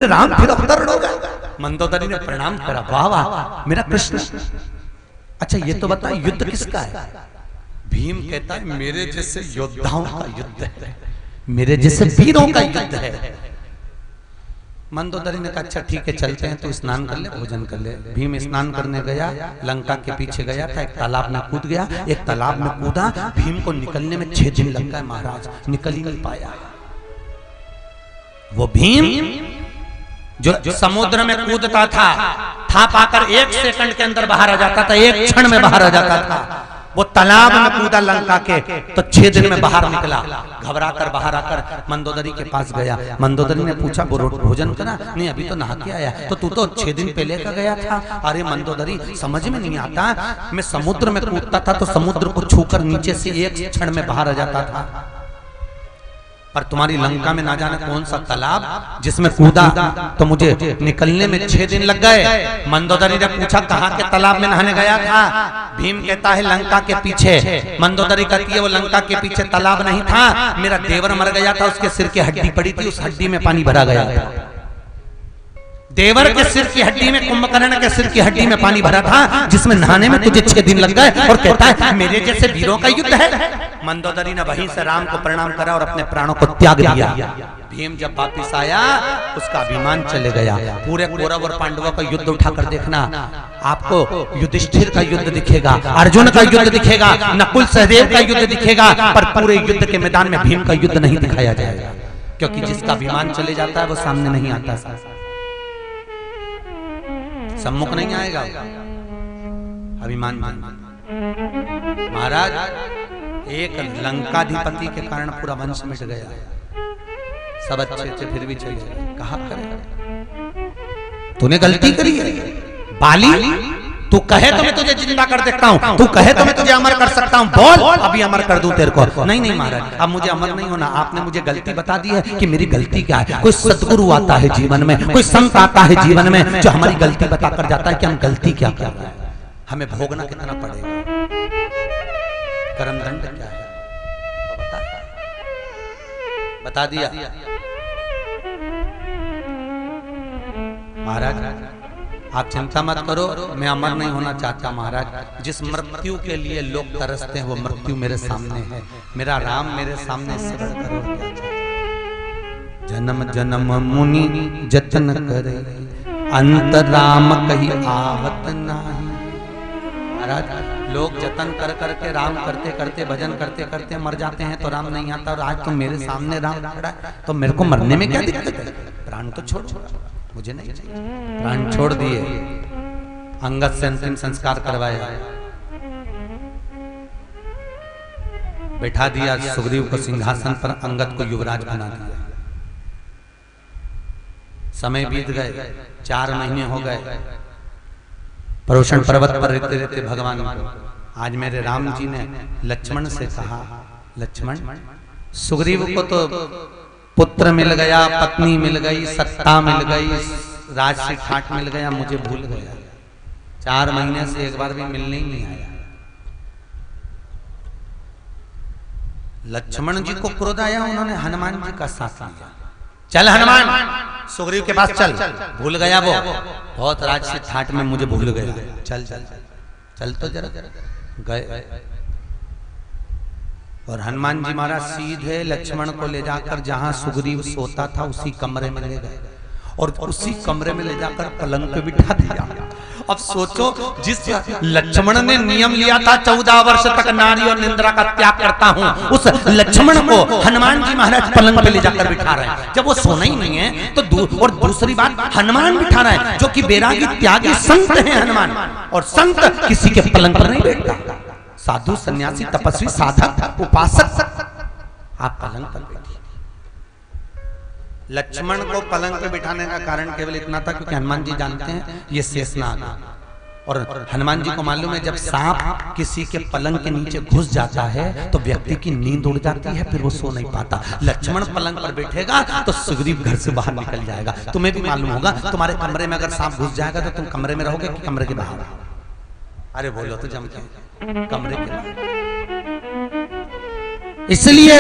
राम फिर अवतरण हो गए। मंदोदरी ने प्रणाम करा, वाह वाह मेरा कृष्ण। अच्छा ये तो बता युद्ध किसका है? भीम कहता है मेरे जैसे योद्धाओं का युद्ध है, मेरे जैसे वीरों का युद्ध है। मंदोदरी ने कहा अच्छा ठीक है चलते हैं, तो स्नान कर ले, भोजन कर ले। भीम स्नान करने गया, लंका के पीछे गया था, एक तालाब में कूद गया। एक तालाब में कूदा, भीम को निकलने में 6 दिन लग गए महाराज, निकल ही नहीं पाया। वो भीम जो समुद्र में कूदता था पाकर 1 सेकंड के अंदर बाहर आ जाता था, 1 क्षण में बाहर आ जाता था। वो तालाब में कूदा लंका के, तो 6 दिन में बाहर निकला। घबरा कर बाहर आकर मंदोदरी के पास गया। मंदोदरी ने पूछा भोजन करा? नहीं अभी तो नहा के आया। तो तू तो 6 दिन पहले का गया था। अरे मंदोदरी समझ में नहीं आता, मैं समुद्र में कूदता था तो समुद्र को छूकर नीचे से 1 क्षण में बाहर आ जाता था, पर तुम्हारी लंका में ना जाने कौन सा तालाब जिसमें कूदा तो मुझे निकलने में 6 दिन लग गए। मंदोदरी ने पूछा कहाँ के तालाब में नहाने गया था? भीम कहता है लंका के पीछे। मंदोदरी कहती है वो लंका के पीछे तालाब नहीं था, मेरा देवर मर गया था, उसके सिर की हड्डी पड़ी थी, उस हड्डी में पानी भरा गया था। देवर के सिर की हड्डी में, कुंभकर्ण के सिर की हड्डी में पानी भरा था, जिसमें नहाने में तुझे 6 दिन लग गए, और कहता है मेरे जैसे वीरों का युद्ध है। मंदोदरी ने वहीं से राम को प्रणाम करा और अपने प्राणों को त्याग दिया। भीम जब वापिस आया उसका अभिमान चले गया। पूरे कौरव और पांडवों का युद्ध उठाकर देखना, आपको युधिष्ठिर का युद्ध दिखेगा, अर्जुन का युद्ध दिखेगा, नकुल सहदेव का युद्ध दिखेगा, पर पूरे युद्ध के मैदान में भीम का युद्ध नहीं दिखाया जाएगा, क्योंकि जिसका अभिमान चले जाता है वो सामने नहीं आता, सम्मुख नहीं आएगा। अभिमान महाराज, एक लंकाधिपति के कारण पूरा वंश मिट गया, सब अच्छे थे फिर भी चले गए। कहा करे तूने गलती करी है बाली, तू कहे तो मैं तुझे जिंदा कर देता हूं, तू कहे तो मैं तुझे अमर कर सकता हूं, बोल अभी अमर कर दूं तेरे को। नहीं नहीं महाराज अब मुझे अमर नहीं होना, आपने मुझे गलती बता दी है कि मेरी गलती क्या है। कोई सदगुरु आता है जीवन में, कोई संत आता है जीवन में, जो हमारी गलती बताकर जाता है कि हम गलती क्या कर रहे हैं, हमें भोगना कितना पड़ेगा, कर्मदंड क्या है बता दिया। महाराज आप चिंता मत करो, मैं अमर नहीं होना चाहता महाराज। जिस मृत्यु के लिए लोग तरसते हैं वो मृत्यु मेरे सामने है, मेरा राम मेरे सामने से बढ़कर और क्या चाहिए। जन्म जन्म मुनि जतन करे, अंत राम कही आवत नाही। महाराज लोग जतन कर करके राम करते करते भजन करते करते मर जाते हैं तो राम नहीं आता, और आज तो मेरे सामने राम खड़ा है तो मेरे को मरने में क्या दिक्कत है? प्राण तो छोड़, मुझे नहीं चाहिए। प्राण छोड़ दिए, अंगद से अंतिम संस्कार करवाया, बैठा दिया सुग्रीव को सिंहासन पर, अंगद को युवराज बना दिया। समय बीत गए, 4 महीने हो गए, परोषण पर्वत पर रहते रहते भगवान को आज मेरे राम जी ने लक्ष्मण से कहा, लक्ष्मण सुग्रीव को तो पुत्र मिल गया, पत्नी मिल गई, सत्ता मिल गई, राजसी ठाट मिल गया, मुझे भूल गया। 4 महीने से एक बार भी मिलने ही नहीं आया। लक्ष्मण जी को क्रोध आया, उन्होंने हनुमान जी का साथ लिया। चल हनुमान सुग्रीव के पास चल, भूल गया वो बहुत राजसी ठाट में, मुझे भूल गया, चल चल चल तो जरा गए। और हनुमान जी महाराज सीधे लक्ष्मण को ले जाकर जहां सुग्रीव सोता था उसी कमरे में ले गए, और उसी कमरे में ले जाकर पलंग पे बिठा दिया। अब सोचो, जिस लक्ष्मण ने नियम लिया था 14 वर्ष तक नारी और निंद्रा का त्याग करता हूं, उस लक्ष्मण को हनुमान जी महाराज पलंग पे ले जाकर बिठा रहे हैं। जब वो सोना ही नहीं है तो और दूसरी बात हनुमान बिठा रहे हैं, जो कि बैरागी त्यागी संत है हनुमान, और संत किसी के पलंग पर नहीं बैठता। साधु सन्यासी तपस्वी साधक उपासक आप पलंग पर बैठिए। लक्ष्मण को पलंग पे बिठाने का कारण केवल इतना था क्योंकि हनुमान जी जानते हैं ये शेषनाग है, और हनुमान जी को मालूम है जब सांप किसी के पलंग के नीचे घुस जाता है तो व्यक्ति की नींद उड़ जाती है, फिर वो सो नहीं पाता। लक्ष्मण पलंग पर बैठेगा तो सुग्रीव घर से बाहर निकल जाएगा। तुम्हें भी मालूम होगा, तुम्हारे कमरे में अगर सांप घुस जाएगा तो तुम कमरे में रहोगे कि कमरे के बाहर? अरे बोलो तो जम के, कमरे के बाहर। इसलिए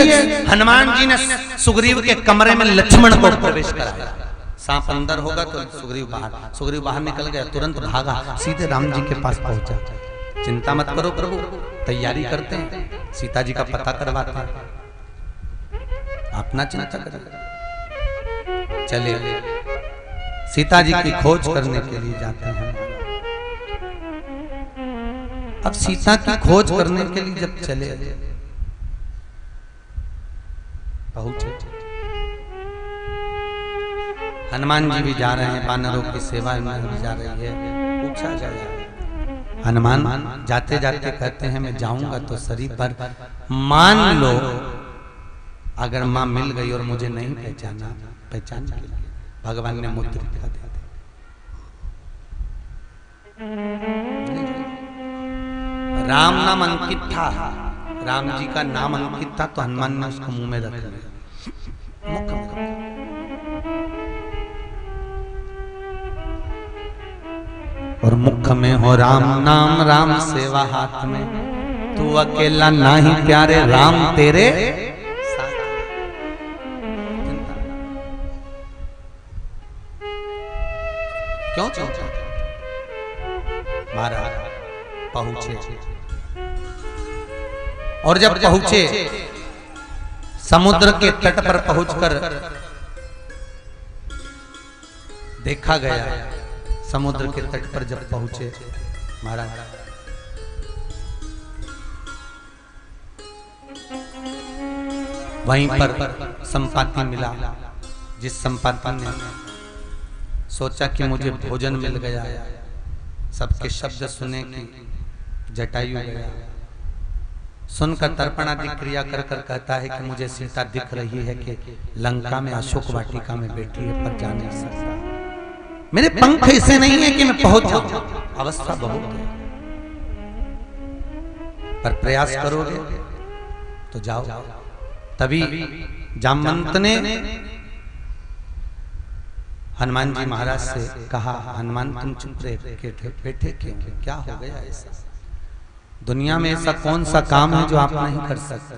हनुमान जी ने सुग्रीव के कमरे में लक्ष्मण को प्रवेश कराया। सांप अंदर होगा तो सुग्रीव बाहर। सुग्रीव बाहर निकल गया, तुरंत भागा, सीधे राम जी के पास पहुंचा। चिंता मत करो प्रभु, तैयारी करते हैं, सीता जी का पता करवाते हैं, अपना चिंता करें। चले सीता जी की खोज करने के लिए जाते हैं। अब सीता की खोज करने के लिए जब चले पहुंचे, हनुमान जी भी जा रहे हैं, वानरों की सेवा में भी जा रही है। पूछा जाए, हनुमान जाते जाते कहते हैं मैं जाऊंगा तो शरीर पर मान लो अगर मां मिल गई और मुझे नहीं पहचान के लिए भगवान ने मुद्रिका दे दी। राम नाम अंकित था, राम जी का नाम अंकित था, तो हनुमान ने उसको मुंह में रख लिया, मुख में। और मुख में हो राम नाम, राम सेवा हाथ में, तू अकेला नहीं प्यारे, राम तेरे साथ। क्यों चाहते महाराज पहुंचे, और जब पहुंचे समुद्र के तट पर पहुंचकर देखा गया, समुद्र के तट पर जब पहुंचे महाराज, वहीं पर संपाति मिला, जिस संपाति ने सोचा कि मुझे भोजन मिल गया, सबके शब्द सुने कि जटायु गया, सुनकर तर्पण आदि क्रिया कर कर कहता है कि मुझे सीता दिख रही है कि लंका में अशोक वाटिका में बैठी है, पर जा नहीं सकता, मेरे पंख ऐसे नहीं है कि मैं पहुंच जाऊं, अवस्था बहुत है, पर प्रयास करोगे तो जाओ। तभी जामवंत ने हनुमान जी महाराज से कहा, हनुमान तुम चुप रहे बैठे क्यों, क्या हो गया ऐसा? दुनिया में ऐसा कौन सा काम है जो आप नहीं कर सकते?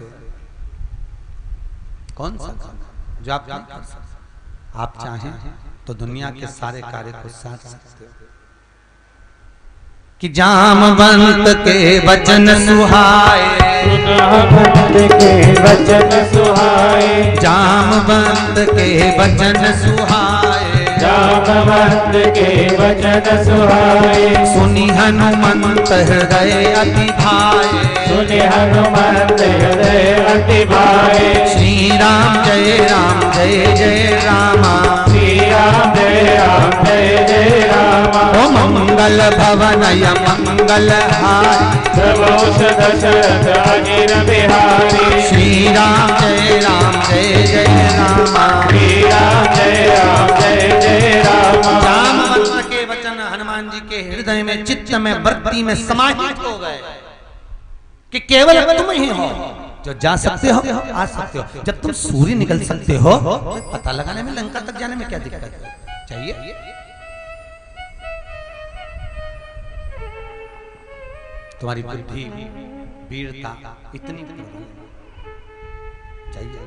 कौन सा काम जो आप नहीं कर सकते? आप चाहें तो दुनिया के सारे कार्य को साध सकते हो। कि जामवंत के वचन सुहाए, जामवंत के वचन सुहाए, जामवंत के वचन सुहाए, जामवंत के वचन सुहाए, सुनि हनुमंत हृदय अति भाए, सुनि हनुमंत हृदय अति भाए, श्री राम जय जय रामा, श्री राम जय जय रामा, ओ मंगल भवनय मंगल हारी, प्रभोष दशरथ अजिर बिहारी, श्री राम जय जय रामा, श्री राम जय जय रामा। जामवंत के वचन हनुमान जी के हृदय में, चित्त में, वृत्ति में समाहित हो गए कि केवल तुम ही हो जो जा सकते हो, आ सकते हो। जब तुम सूर्य निकल सकते हो, पता लगाने में, लंका तक जाने में क्या दिक्कत है? चाहिए तुम्हारी बुद्धि, वीरता इतनी चाहिए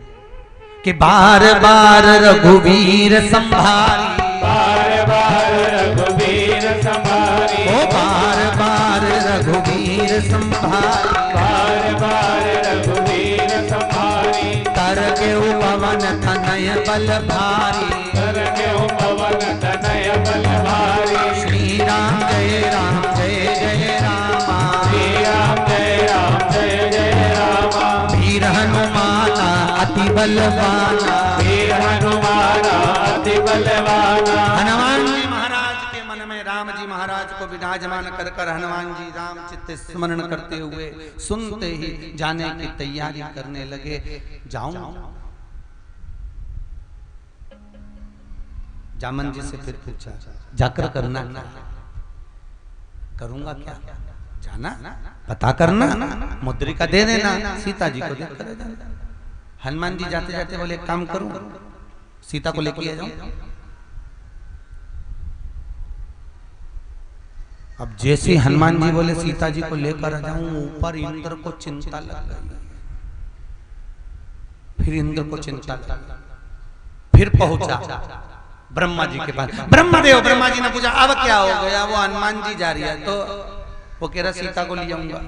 कि बार बार रघुवीर संभारी, बार बार रघुवीर संभारी, ओ बार बार रघुवीर संभारी, बार बार रघुवीर संभारी, कर के उपवन तनय बल भारी, कर के उपवन तनय बल भारी, श्री राम जय जय रामा, श्री राम जय जय रामा, वीर हनुमाना अति बलवाना, वीर हनुमाना अति बलवाना। हनुमान जी महाराज के मन में राम जी महाराज को विराजमान कर कर हनुमान जी राम चित्त स्मरण करते हुए सुनते ही जाने की तैयारी करने लगे। जाऊं? जामन जी से फिर पूछा, जाकर करना क्या? करूंगा क्या? जाना, पता करना, मुद्रिका दे देना, सीता जी को देकर जाना। हनुमान जी जाते जाते बोले, काम करूं, सीता को लेके आ जाऊं। अब जैसे हनुमान जी बोले सीता जी को लेकर आ जाऊं, ऊपर इंद्र को चिंता लग गई। फिर इंद्र को चिंता लग, फिर पहुंचा ब्रह्मा जी के पास। ब्रह्मा जी ने पूछा अब क्या हो गया? वो हनुमान जी जा रही है, तो वो कह रहा सीता को ले आऊंगा।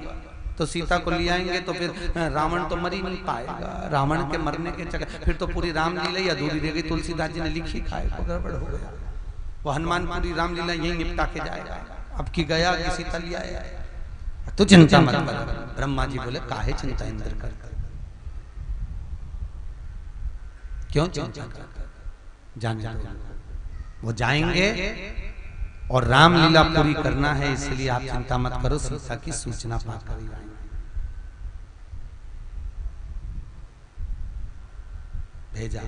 तो सीता को ले आएंगे तो फिर रावण तो मर ही नहीं पाएगा। रावण के मरने के चक्कर फिर तो पूरी रामलीला ही अधूरी रह गई। तुलसीदास जी ने लिखी खाए को गड़बड़ हो गया। वो हनुमान पूरी रामलीला यही निपटा के जाएगा। अब की गया कि सीता ले आया, तो चिंता मत कर। ब्रह्मा जी बोले काहे चिंता इंद्र करता, क्यों चिंता कर, जाने वो जाएंगे और रामलीला पूरी करना है, इसलिए आप चिंता मत करो। सीता की सूचना पाकर भेजा।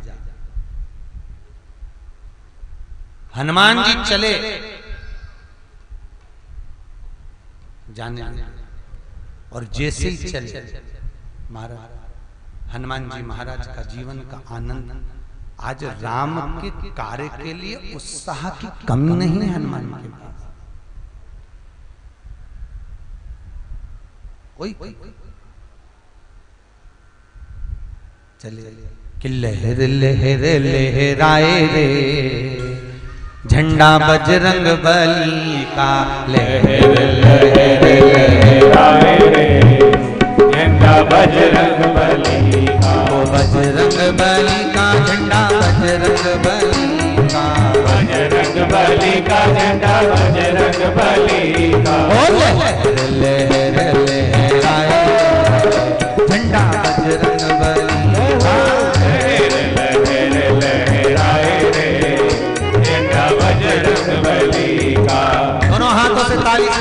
हनुमान जी चले जाने, और जैसे ही चले महाराज हनुमान जी महाराज का जीवन का आनंद, आज राम के कार्य के लिए उत्साह की कमी नहीं है हनुमान के पास। कोई चले कि लहर लहर लहराए रे झंडा बजरंग बली का, लहर लहर लहराए रे झंडा बजरंग बली का, वो बजरंग बली का झंडा बजरंग बली का, बजरंग बली का झंडा बजरंग बली का, लहर लहर लहराए झंडा बजरंग बली का, लहर लहर लहराए रे झंडा बजरंग बली का। दोनों हाथों से ताली से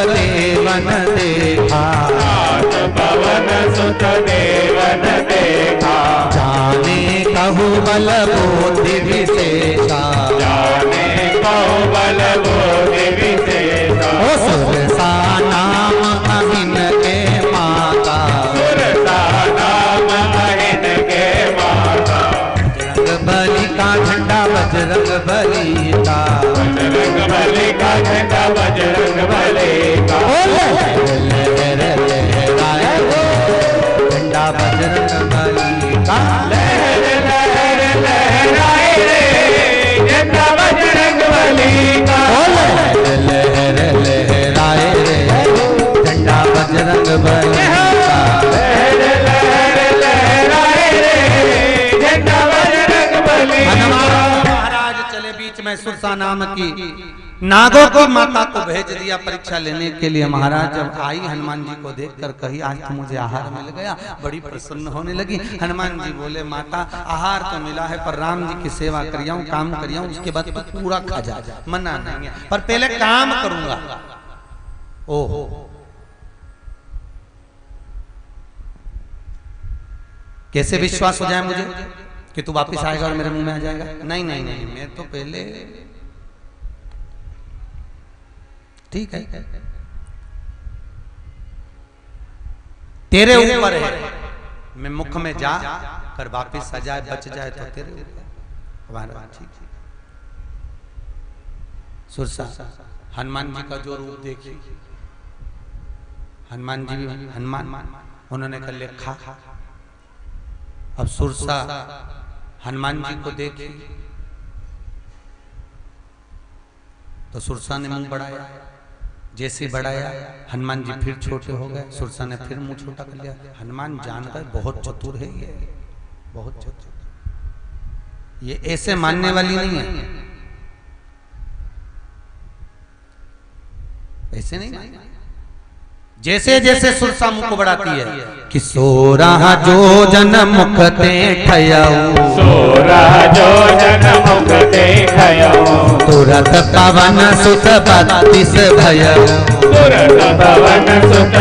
देवन देखा, पवन सुत देवन देखा, जाने कहु बल बुद्धि विशेषा, जाने कहु बल बुद्धि विशेषा, सुरसा नाम अहिन के माता, सुरसा नाम अहिन के माता, बजरंग बली का झंडा बजरंग बली का, बजरंग बली का झंडा बजरंग बली का, लहर लहराए झंडा बजरंग बली का, लहर लहर लहराए रे झंडा बजरंग बली का, लहर लहर लहराए रे झंडा बजरंग बली का, लहर लहर लहराए रे झंडा बजरंग बली। हनुमान महाराज चले बीच में सुरसा नाम की नागों की माता को भेज दिया परीक्षा लेने के लिए। महाराज जब आई हनुमान जी को देखकर कही आज तो मुझे आहार मिल गया, बड़ी प्रसन्न होने लगी। हनुमान जी बोले माता आहार तो मिला है पर राम जी की सेवा करिया हूँ, काम करिया हूँ, उसके बाद तो पूरा खा जा, मना नहीं है, पर पहले काम करूंगा। ओहो कैसे विश्वास हो जाए मुझे कि तू वापिस आएगा और मेरे मुंह में आ जाएगा? नहीं नहीं नहीं, मैं तो पहले ठीक है तेरे ऊपर है, मैं मुख में जा कर वापिस आ जाए बच जाए तो तेरे ऊपर। महाराज ठीक। सुरसा हनुमान जी का जो रूप देखी, हनुमान जी भी हनुमान, उन्होंने कहा लिखा। अब सुरसा हनुमान जी को देखी तो सुरसा ने मुंह बढ़ाया, जैसे बढ़ाया हनुमान जी फिर छोटे हो गए, सुरसा ने फिर मुंह छोटा कर लिया। हनुमान जान गए बहुत चतुर है ये, बहुत चतुर, ये ऐसे मानने वाली नहीं है, ऐसे नहीं। जैसे जैसे सुरसा मुख को बढ़ाती है कि सोरा जो जन मुख देखयऊ, सोरा जो जन मुख देखयऊ, तुरत पवन सुत 32 भयऊ, तुरत पवन सुत